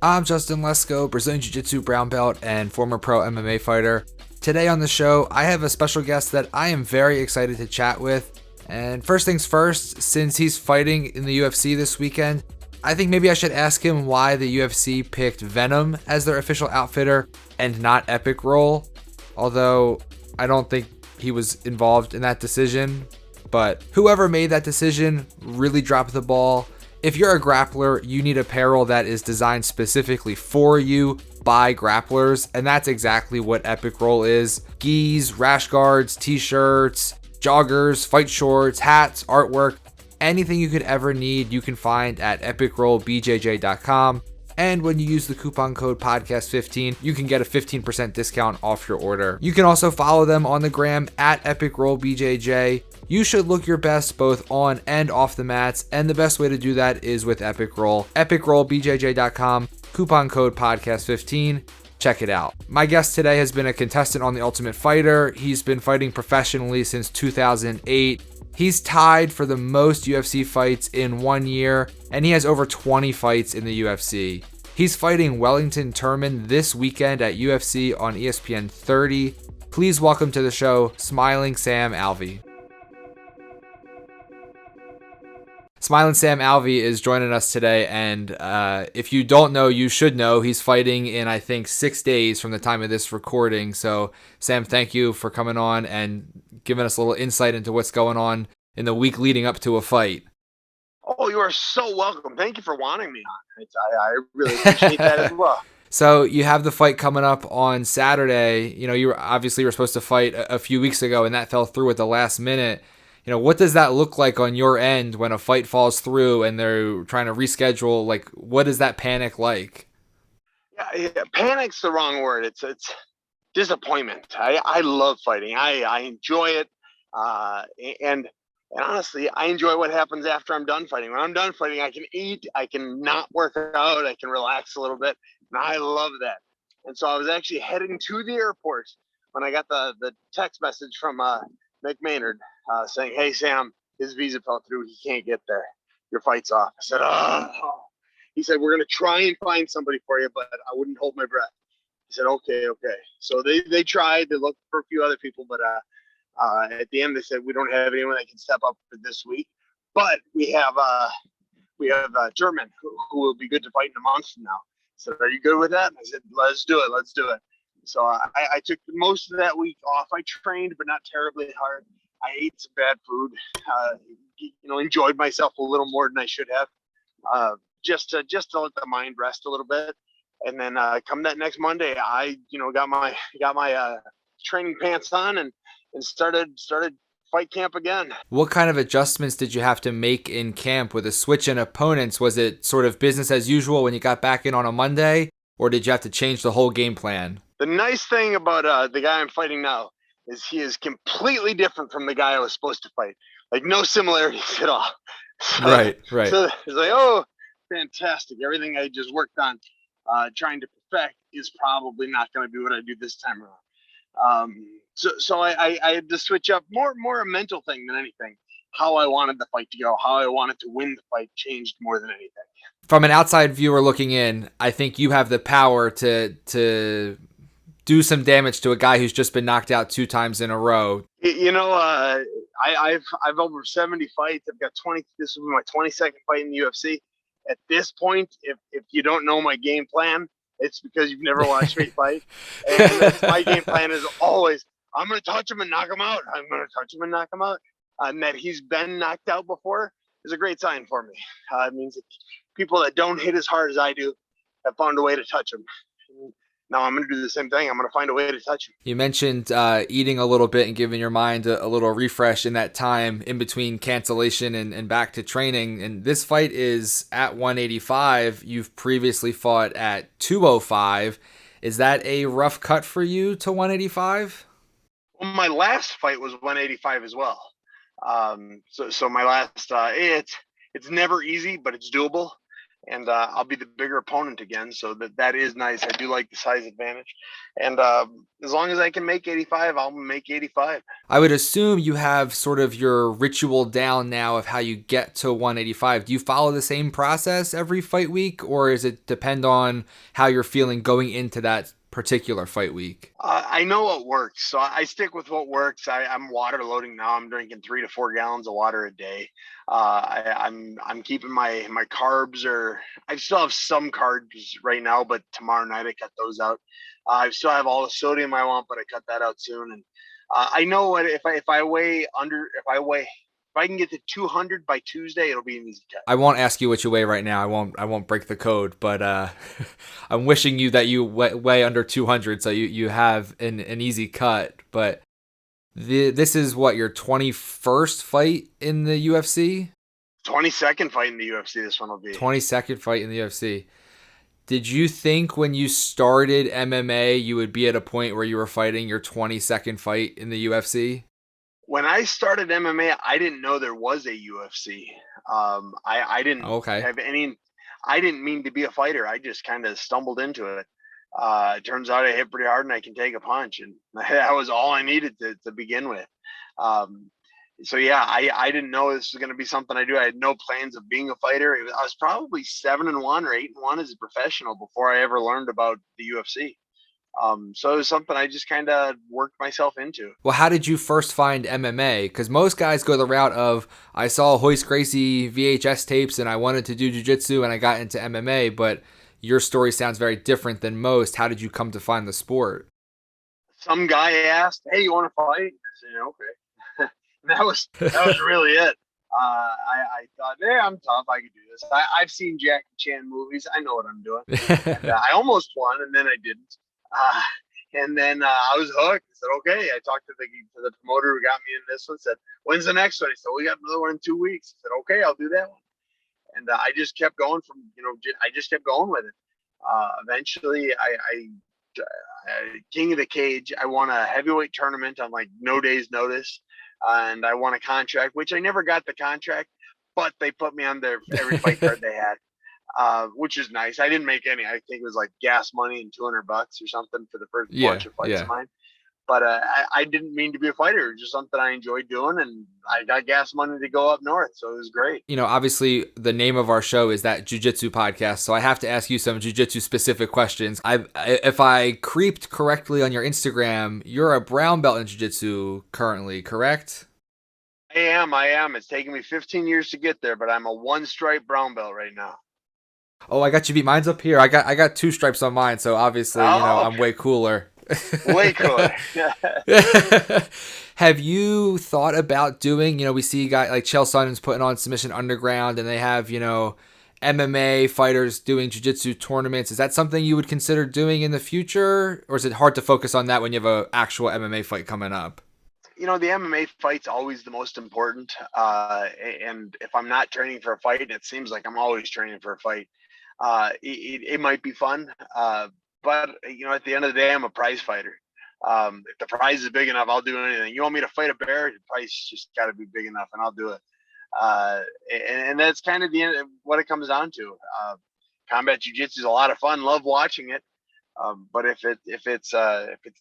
I'm Justin Lesko, Brazilian Jiu Jitsu brown belt and former pro MMA fighter. Today on the show, I have a special guest that I am very excited to chat with. And first things first, since he's fighting in the UFC this weekend, I think maybe I should ask him why the UFC picked Venom as their official outfitter and not Epic Roll. Although I don't think he was involved in that decision. But whoever made that decision really dropped the ball. If you're a grappler, you need apparel that is designed specifically for you by grapplers, and that's exactly what Epic Roll is. Gis, rash guards, t-shirts, joggers, fight shorts, hats, artwork, anything you could ever need you can find at epicrollbjj.com. And when you use the coupon code podcast15, you can get a 15% discount off your order. You can also follow them on the gram at epicrollbjj. You should look your best both on and off the mats, and the best way to do that is with Epic Roll. epicrollbjj.com, coupon code podcast15. Check it out. My guest today has been a contestant on The Ultimate Fighter. He's been fighting professionally since 2008. He's tied for the most UFC fights in 1 year, and he has over 20 fights in the UFC. He's fighting Wellington Turman this weekend at UFC on ESPN 30. Please welcome to the show, Smiling Sam Alvey. Smiling Sam Alvey is joining us today, and if you don't know, you should know. He's fighting in, I think, 6 days from the time of this recording. So, Sam, thank you for coming on and giving us a little insight into what's going on in the week leading up to a fight. Oh, you are so welcome. Thank you for wanting me on. I really appreciate that as well. So you have the fight coming up on Saturday. You know, you were supposed to fight a few weeks ago, and that fell through at the last minute. You know, what does that look like on your end when a fight falls through and they're trying to reschedule? Like, what is that panic like? Yeah, panic's the wrong word. It's disappointment. I love fighting. I enjoy it. And honestly, I enjoy what happens after I'm done fighting. When I'm done fighting, I can eat, I can not work out, I can relax a little bit. And I love that. And so I was actually heading to the airport when I got the text message from Mick Maynard saying, "Hey, Sam, his visa fell through. He can't get there. Your fight's off." I said, "Oh." He said, "We're going to try and find somebody for you, but I wouldn't hold my breath." He said, okay. So they tried. They looked for a few other people, but at the end they said, "We don't have anyone that can step up for this week, but we have Turman who will be good to fight in a month from now." I said, "Are you good with that?" And I said, Let's do it. So I took most of that week off. I trained, but not terribly hard. I ate some bad food, enjoyed myself a little more than I should have, just to let the mind rest a little bit. And then come that next Monday, I got my training pants on and started fight camp again. What kind of adjustments did you have to make in camp with a switch in opponents? Was it sort of business as usual when you got back in on a Monday, or did you have to change the whole game plan? The nice thing about the guy I'm fighting now is he is completely different from the guy I was supposed to fight. Like, no similarities at all. Right. So it's like, oh, fantastic. Everything I just worked on trying to perfect is probably not going to be what I do this time around. So I had to switch up more a mental thing than anything. How I wanted the fight to go, how I wanted to win the fight changed more than anything. From an outside viewer looking in, I think you have the power to do some damage to a guy who's just been knocked out 2 times in a row. I've over 70 fights. I've got 20. This will be my 22nd fight in the UFC. At this point, if you don't know my game plan, it's because you've never watched me fight. And my game plan is always, I'm going to touch him and knock him out. And that he's been knocked out before is a great sign for me. It means that people that don't hit as hard as I do have found a way to touch him. Now I'm going to do the same thing. I'm going to find a way to touch him. You mentioned eating a little bit and giving your mind a little refresh in that time in between cancellation and back to training. And this fight is at 185. You've previously fought at 205. Is that a rough cut for you to 185? Well, my last fight was 185 as well. So my last, it's never easy, but it's doable. and I'll be the bigger opponent again. So that is nice. I do like the size advantage, and as long as I can make 85, I'll make 85. I would assume you have sort of your ritual down now of how you get to 185. Do you follow the same process every fight week, or is it depend on how you're feeling going into that particular fight week? I know what works, so I stick with what works. I'm water loading now. I'm drinking 3 to 4 gallons of water a day. I'm keeping my carbs, or I still have some carbs right now, but tomorrow night I cut those out. I still have all the sodium I want, but I cut that out soon. And I know what if I weigh under if I can get to 200 by Tuesday, it'll be an easy cut. I won't ask you what you weigh right now. I won't break the code, but I'm wishing you that you weigh under 200 so you have an easy cut. But this is what, your 21st fight in the UFC? 22nd fight in the UFC. This one will be 22nd fight in the UFC. Did you think when you started MMA you would be at a point where you were fighting your 22nd fight in the UFC? when I started MMA. I didn't know there was a UFC. I didn't Okay. have any. I didn't mean to be a fighter. I just kind of stumbled into it. It turns out I hit pretty hard and I can take a punch, and that was all I needed to begin with. Um, so yeah, I didn't know this was going to be something I do. I had no plans of being a fighter. I was probably 7-1 or 8-1 as a professional before I ever learned about the UFC. So it was something I just kind of worked myself into. Well, how did you first find MMA? Because most guys go the route of, I saw Hoist Gracie VHS tapes and I wanted to do Jiu Jitsu and I got into MMA, but your story sounds very different than most. How did you come to find the sport? Some guy asked, "Hey, you want to fight?" I said, "Okay." And that was really it. I thought, "Yeah, I'm tough. I can do this. I've seen Jackie Chan movies. I know what I'm doing." And I almost won, and then I didn't. Uh, and then I was hooked. I said, "Okay." I talked to the promoter who got me in this one. Said, "When's the next one?" He said, "We got another one in 2 weeks." I said, "Okay, I'll do that one." And I just kept going I just kept going with it. Eventually, King of the Cage. I won a heavyweight tournament on like no day's notice, and I won a contract, which I never got the contract, but they put me on their every fight card they had, which is nice. I didn't make any. I think it was like gas money and $200 or something for the first Yeah, bunch of fights of yeah. mine. But I didn't mean to be a fighter. It was just something I enjoyed doing, and I got gas money to go up north, so it was great. Obviously the name of our show is that Jiu Jitsu podcast, so I have to ask you some Jiu Jitsu specific questions. If I creeped correctly on your Instagram, you're a brown belt in Jiu Jitsu currently, correct? I am. It's taken me 15 years to get there, but I'm a one stripe brown belt right now. Oh, I got you beat. Mine's up here. I got 2 stripes on mine, so obviously, Oh, I'm way cooler. way cooler. Have you thought about doing, we see guys like Chael Sonnen's putting on Submission Underground and they have, MMA fighters doing jiu-jitsu tournaments. Is that something you would consider doing in the future? Or is it hard to focus on that when you have an actual MMA fight coming up? The MMA fight's always the most important. And if I'm not training for a fight, it seems like I'm always training for a fight. It might be fun. But at the end of the day, I'm a prize fighter. If the prize is big enough, I'll do anything. You want me to fight a bear? The prize just got to be big enough, and I'll do it. And that's kind of the end of what it comes down to. Combat jiu-jitsu is a lot of fun. Love watching it. But if it's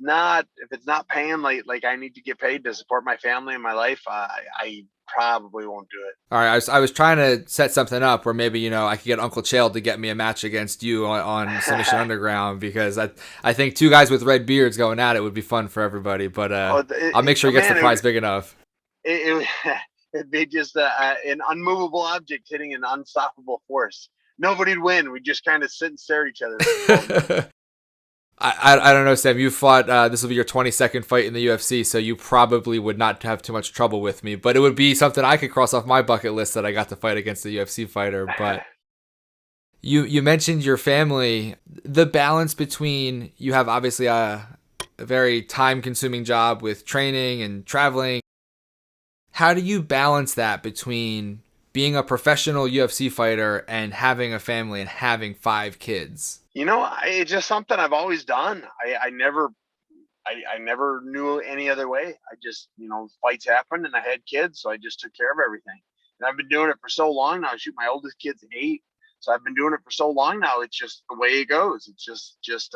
not paying like I need to get paid to support my family and my life, I probably won't do it. All right, I was trying to set something up where maybe I could get Uncle Chael to get me a match against you on Submission Underground, because I think 2 guys with red beards going at it would be fun for everybody. But I'll make sure he gets the prize big enough. It'd be just an unmovable object hitting an unstoppable force. Nobody'd win. We just kind of sit and stare at each other. I don't know, Sam. You fought. This will be your 22nd fight in the UFC, so you probably would not have too much trouble with me. But it would be something I could cross off my bucket list that I got to fight against a UFC fighter. But you mentioned your family. The balance between, you have obviously a very time-consuming job with training and traveling. How do you balance that between being a professional UFC fighter and having a family and having 5 kids? It's just something I've always done. I never knew any other way. I just, fights happened and I had kids, so I just took care of everything. And I've been doing it for so long now. Shoot, my oldest kid's 8, So I've been doing it for so long now. It's just the way it goes. It's just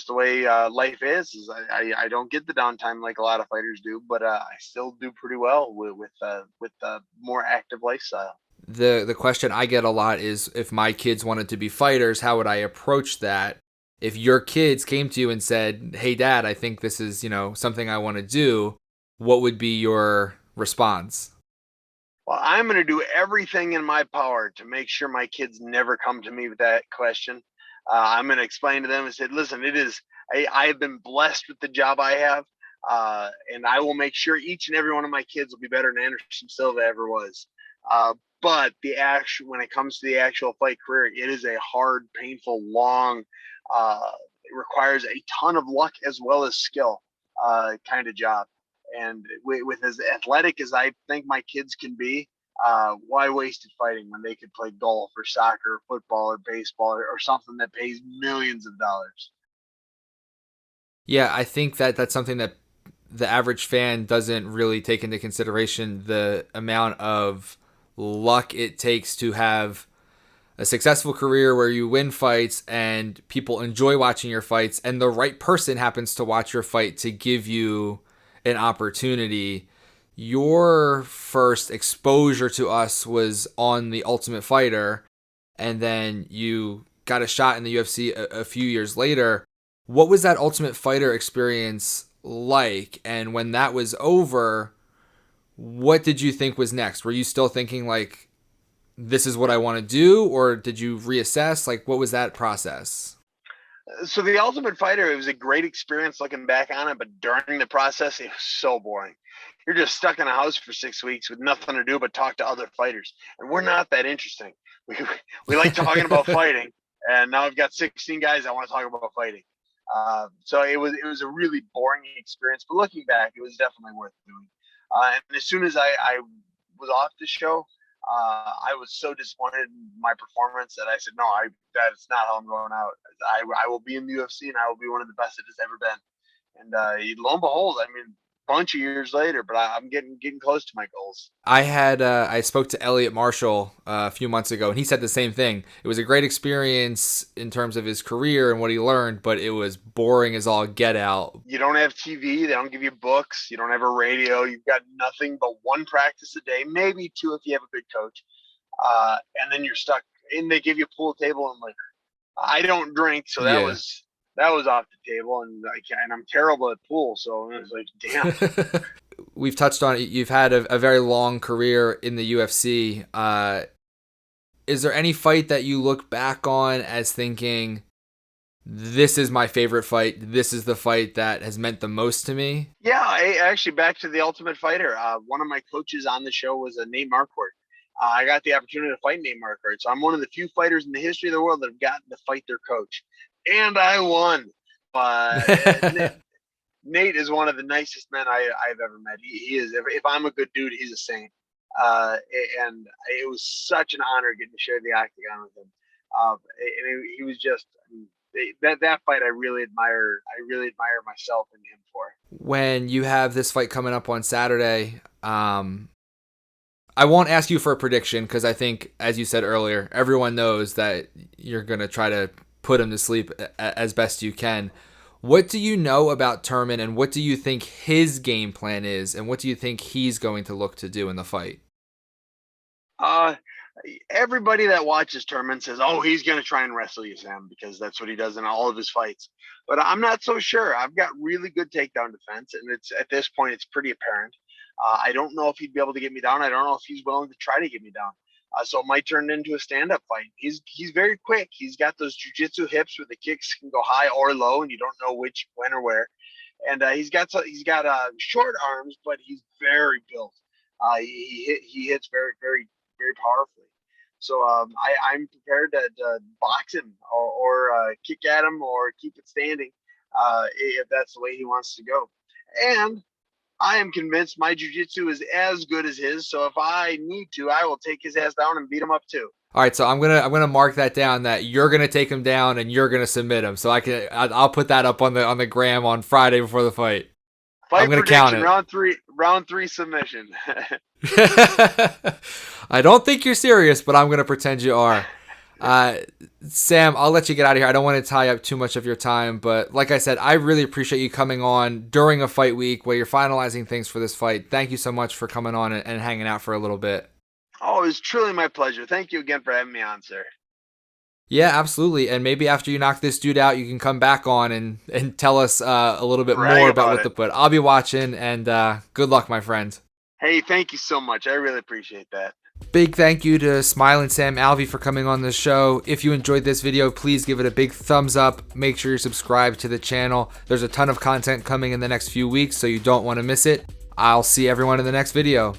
the way life is I don't get the downtime like a lot of fighters do, but I still do pretty well with more active lifestyle. The question I get a lot is, if my kids wanted to be fighters, how would I approach that? If your kids came to you and said, "Hey dad, I think this is, something I want to do," what would be your response? Well, I'm going to do everything in my power to make sure my kids never come to me with that question. I'm going to explain to them and say, listen, I have been blessed with the job I have, and I will make sure each and every one of my kids will be better than Anderson Silva ever was. But when it comes to the actual fight career, it is a hard, painful, long, it requires a ton of luck as well as skill kind of job. And with as athletic as I think my kids can be, why waste it fighting when they could play golf or soccer or football or baseball or something that pays millions of dollars? Yeah, I think that that's something that the average fan doesn't really take into consideration, the amount of luck it takes to have a successful career where you win fights and people enjoy watching your fights, and the right person happens to watch your fight to give you an opportunity. Your first exposure to us was on The Ultimate Fighter, and then you got a shot in the UFC a few years later. What was that Ultimate Fighter experience like? And when that was over, what did you think was next? Were you still thinking like, this is what I want to do, or did you reassess? Like, what was that process? So the Ultimate Fighter, it was a great experience looking back on it, but during the process, it was so boring. You're just stuck in a house for 6 weeks with nothing to do but talk to other fighters, and we're not that interesting. We we like talking about fighting, and now I've got 16 guys that want to talk about fighting. So it was a really boring experience, but looking back, it was definitely worth doing. And as soon as I was off the show, I was so disappointed in my performance that I said, no, that's not how I'm going out. I will be in the UFC and I will be one of the best it has ever been. And lo and behold, I mean, bunch of years later, but I'm getting close to my goals. I spoke to Elliot Marshall a few months ago, and he said the same thing. It was a great experience in terms of his career and what he learned, but it was boring as all get out. You don't have TV. They don't give you books. You don't have a radio. You've got nothing but one practice a day, maybe two if you have a good coach. And then you're stuck. And they give you a pool table and liquor. I don't drink, so that Yeah. was off the table. And I'm terrible at pool, so it was like, damn. We've touched on it. You've had a very long career in the UFC. Is there any fight that you look back on as thinking, this is my favorite fight, this is the fight that has meant the most to me? Yeah, actually, back to the Ultimate Fighter. One of my coaches on the show was Nate Marquardt. I got the opportunity to fight Nate Marquardt, so I'm one of the few fighters in the history of the world that have gotten to fight their coach, and I won. Nate is one of the nicest men I've ever met. He is. If I'm a good dude, he's a saint. And it was such an honor getting to share the octagon with him. And he was just that fight. I really admire. I really admire myself and him for. When you have this fight coming up on Saturday, I won't ask you for a prediction because I think, as you said earlier, everyone knows that you're gonna try to put him to sleep as best you can. What do you know about Turman, and what do you think his game plan is, and what do you think he's going to look to do in the fight? Everybody that watches Turman says, "Oh, he's going to try and wrestle you, Sam," because that's what he does in all of his fights. But I'm not so sure. I've got really good takedown defense, and it's at this point it's pretty apparent. I don't know if he'd be able to get me down. I don't know if he's willing to try to get me down. So it might turn into a stand-up fight. He's very quick. He's got those jiu-jitsu hips where the kicks can go high or low, and you don't know which, when, or where. And he's got short arms, but he's very built. He hits very, very, very powerfully. So I'm prepared to box him or kick at him or keep it standing if that's the way he wants to go. And I am convinced my jiu-jitsu is as good as his. So if I need to, I will take his ass down and beat him up too. All right, so I'm gonna mark that down, that you're gonna take him down and you're gonna submit him. So I'll put that up on the gram on Friday before the fight. I'm gonna count it. Round three submission. I don't think you're serious, but I'm gonna pretend you are. Sam, I'll let you get out of here. I don't want to tie up too much of your time, but like I said, I really appreciate you coming on during a fight week where you're finalizing things for this fight. Thank you so much for coming on and hanging out for a little bit. Oh, it was truly my pleasure. Thank you again for having me on, sir. Yeah, absolutely. And maybe after you knock this dude out, you can come back on and tell us a little bit Brag more about about what it. the put. I'll be watching, and good luck, my friend. Hey, thank you so much. I really appreciate that. Big thank you to Smiling Sam Alvey for coming on the show. If you enjoyed this video, please give it a big thumbs up. Make sure you're subscribed to the channel. There's a ton of content coming in the next few weeks, so you don't want to miss it. I'll see everyone in the next video.